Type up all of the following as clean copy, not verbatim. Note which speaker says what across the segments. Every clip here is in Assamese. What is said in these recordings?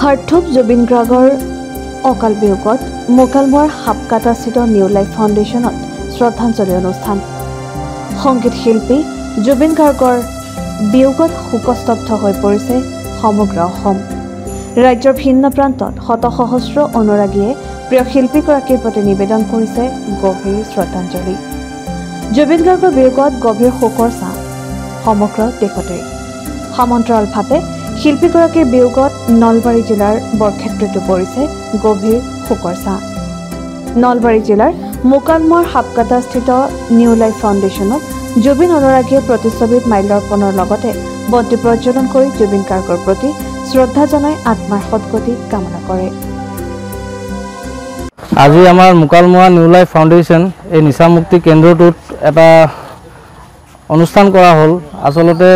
Speaker 1: হাৰ্থুপ জুবিন গাৰ্গৰ অকাল বিয়োগত মোকালমোৱাৰ হাপকাটাস্থিত নিউ লাইফ ফাউণ্ডেশ্যনত শ্ৰদ্ধাঞ্জলি অনুষ্ঠান। সংগীত শিল্পী জুবিন গাৰ্গৰ বিয়োগত শোকস্তব্ধ হৈ পৰিছে সমগ্ৰ অসম। ৰাজ্যৰ ভিন্ন প্ৰান্তত শতসহস্ৰ অনুৰাগীয়ে প্ৰিয় শিল্পীগৰাকীৰ প্ৰতি নিবেদন কৰিছে গভীৰ শ্ৰদ্ধাঞ্জলি। জুবিন গাৰ্গৰ বিয়োগত গভীৰ শোকৰ ছাঁ সমগ্ৰ দেশতে। সমান্তৰালভাৱে শিল্পীগৰাকীৰ বিয়োগত নলবাৰী জিলাৰ বৰক্ষেত্ৰতো পৰিছে গভীৰ শোকৰ ছাঁ। নলবাৰী জিলাৰ মোকালমোৱাৰ হাপকাটাস্থিত নিউ লাইফ ফাউণ্ডেশ্যনত জুবিন অনুৰাগীয়ে প্ৰতিচ্ছবিত মাল্যাৰ্পণৰ লগতে বন্তি প্ৰজ্বলন কৰি জুবিন গাৰ্গৰ প্ৰতি শ্ৰদ্ধা জনাই আত্মাৰ সদ্গতি কামনা কৰে।
Speaker 2: আজি আমাৰ মোকালমোৱা নিউ লাইফ ফাউণ্ডেশ্যন এই নিচামুক্তি কেন্দ্ৰটোত এটা অনুষ্ঠান কৰা হ'ল। আচলতে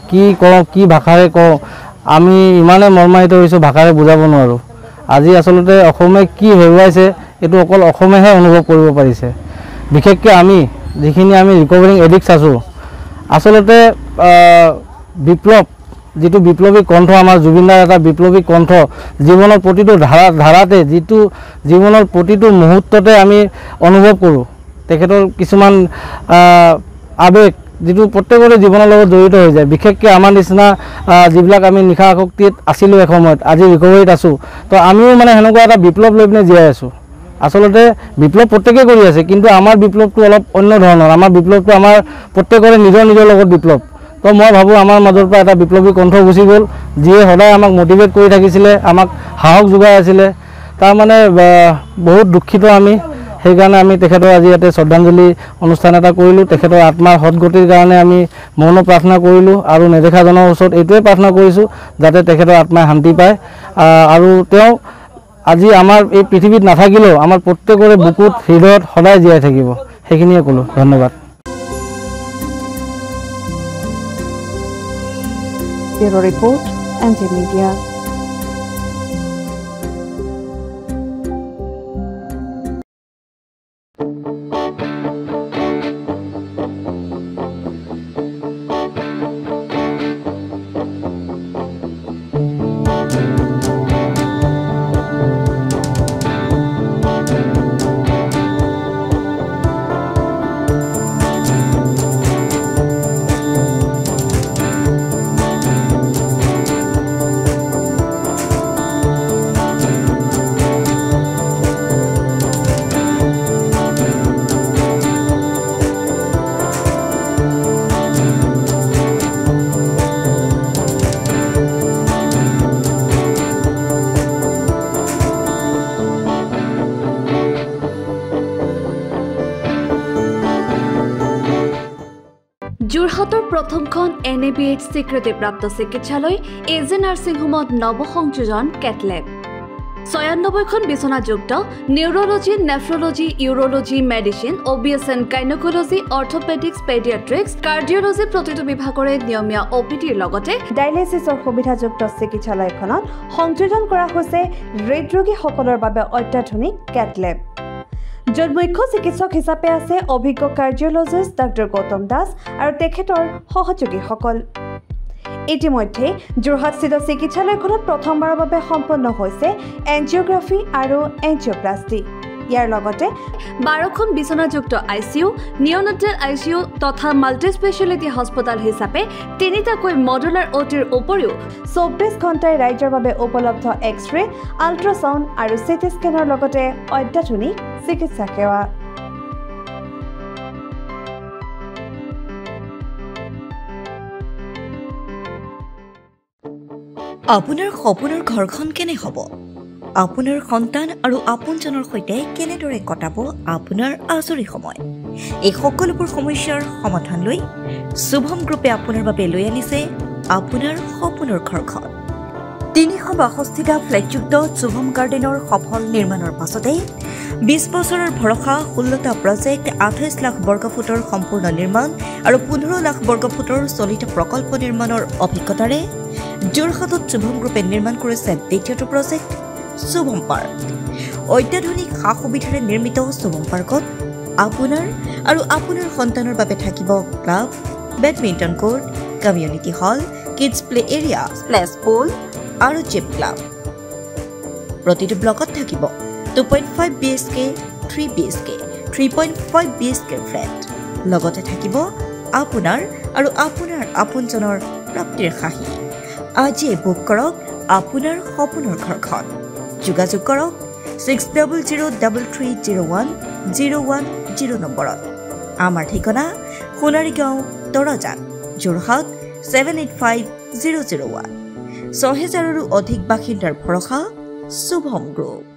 Speaker 2: কি কওঁ, কি ভাষাৰে কওঁ, আমি ইমানে মৰ্মাহিত হৈছোঁ, ভাষাৰে বুজাব নোৱাৰোঁ। আজি আচলতে অসমে কি হেৰুৱাইছে এইটো অকল অসমেহে অনুভৱ কৰিব পাৰিছে। বিশেষকৈ আমি যিখিনি আমি ৰিকভাৰিং এডিক্টছ আছোঁ, আচলতে বিপ্লৱ যিটো বিপ্লৱী কণ্ঠ আমাৰ জুবিনদাৰ এটা বিপ্লৱী কণ্ঠ, জীৱনৰ প্ৰতিটো ধাৰাতে যিটো জীৱনৰ প্ৰতিটো মুহূৰ্ততে আমি অনুভৱ কৰোঁ তেখেতৰ কিছুমান আৱেগ যিটো প্ৰত্যেকৰে জীৱনৰ লগত জড়িত হৈ যায়। বিশেষকৈ আমাৰ নিচিনা যিবিলাক আমি নিশা শক্তিত আছিলোঁ এসময়ত, আজি ৰিকভাৰীত আছোঁ, তো আমিও মানে সেনেকুৱা এটা বিপ্লৱ লৈ পিনে জীয়াই আছোঁ। আচলতে বিপ্লৱ প্ৰত্যেকেই কৰি আছে, কিন্তু আমাৰ বিপ্লৱটো অলপ অন্য ধৰণৰ। আমাৰ বিপ্লৱটো আমাৰ প্ৰত্যেকৰে নিজৰ নিজৰ লগত বিপ্লৱ। তো মই ভাবোঁ আমাৰ মাজৰ পৰা এটা বিপ্লৱী কণ্ঠ গুচি গ'ল, যিয়ে সদায় আমাক মটিভেট কৰি থাকিছিলে, আমাক সাহস যোগাই আছিলে। তাৰমানে বহুত দুখিত আমি। সেইকাৰণে আমি তেখেতৰ আজি ইয়াতে শ্ৰদ্ধাঞ্জলি অনুষ্ঠান এটা কৰিলোঁ। তেখেতৰ আত্মাৰ সদ্গতিৰ কাৰণে আমি মৌন প্ৰাৰ্থনা কৰিলোঁ আৰু নেদেখাজনৰ ওচৰত এইটোৱে প্ৰাৰ্থনা কৰিছোঁ যাতে তেখেতৰ আত্মাই শান্তি পায় আৰু তেওঁ আজি আমাৰ এই পৃথিৱীত নাথাকিলেও আমাৰ প্ৰত্যেকৰে বুকুত হৃদয়ত সদায় জীয়াই থাকিব। সেইখিনিয়ে ক'লোঁ। ধন্যবাদ।
Speaker 1: Bureau report, NJ Media। যোৰহাটৰ প্ৰথমখন NABH স্বীকৃতিপ্ৰাপ্ত চিকিৎসালয় AJ নাৰ্ছিং হোমত নৱসংযোজন কেটলেব। ৯৬খন বিচনাযুক্ত neurology, nephrology, urology, medicine, OBSN, gynaecology, orthopaedics, paediatrics, cardiology প্ৰতিটো বিভাগৰে নিয়মীয়া OPDৰ লগতে ডায়েলিচিছৰ সুবিধাযুক্ত চিকিৎসালয়খনত সংযোজন কৰা হৈছে হৃদৰোগীসকলৰ বাবে অত্যাধুনিক কেটলেব, য'ত মুখ্য চিকিৎসক হিচাপে আছে অভিজ্ঞ কাৰ্ডিঅলজিষ্ট ডক্টৰ গৌতম দাস আৰু তেখেতৰ সহযোগীসকল। ইতিমধ্যে যোৰহাটস্থিত চিকিৎসালয়খনত প্ৰথমবাৰৰ বাবে সম্পন্ন হৈছে এনজিঅগ্ৰাফি আৰু এনজিঅপ্লাষ্টি। ইয়াৰ লগতে 12খন বিচনাযুক্ত ICU, নিঅ'নেটেল ICU তথা মাল্টি স্পেচিয়েলিটি হস্পিটেল হিচাপে 3টাকৈ মডুলাৰ OTৰ উপৰিও 24 ঘণ্টাই ৰাইজৰ বাবে উপলব্ধ এক্স-ৰে, আল্ট্ৰাছাউণ্ড আৰু CT স্কেনৰ লগতে অত্যাধুনিক চিকিৎসা সেৱা।
Speaker 3: আপোনাৰ সপোনৰ ঘৰখন কেনে হ'ব? আপোনাৰ সন্তান আৰু আপোনজনৰ সৈতে কেনেদৰে কটাব আপোনাৰ আজৰি সময়? এই সকলোবোৰ সমস্যাৰ সমাধান লৈ শুভম গ্ৰুপে আপোনাৰ বাবে লৈ আনিছে আপোনাৰ সপোনৰ ঘৰখন। 362টা ফ্লেটযুক্ত শুভম গাৰ্ডেনৰ সফল নিৰ্মাণৰ পাছতে 20 বছৰৰ ভৰসা, 16টা প্ৰজেক্ট, 28 লাখ বৰ্গফুটৰ সম্পূৰ্ণ নিৰ্মাণ আৰু 15 লাখ বৰ্গফুটৰ চলিত প্ৰকল্প নিৰ্মাণৰ অভিজ্ঞতাৰে যোৰহাটত শুভম গ্ৰুপে নিৰ্মাণ কৰিছে দ্বিতীয়টো প্ৰজেক্ট শুভম পাৰ্ক। অত্যাধুনিক সা সুবিধাৰে নিৰ্মিত শুভম পাৰ্কত আপোনাৰ আৰু আপোনাৰ সন্তানৰ বাবে থাকিব club, badminton court, community hall, kids play area, splash pool আৰু জিম ক্লাব। প্ৰতিটো ব্লকত থাকিব 2.5 BHK 3 BHK 3.5 BHK ফ্লেট লগতে থাকিব আপোনাৰ আৰু আপোনাৰ আপোনজনৰ প্ৰাপ্তিৰ খাহী আজিয়ে বুক কৰক আপোনাৰ সপোনৰ ঘৰখন যোগাযোগ কৰক 6003301010 নম্বৰত আমাৰ ঠিকনা সোণাৰীগাঁও তৰজান যোৰহাট 785001 6000ৰো অধিক বাসিন্দাৰ ভৰসা শুভম গ্ৰুপ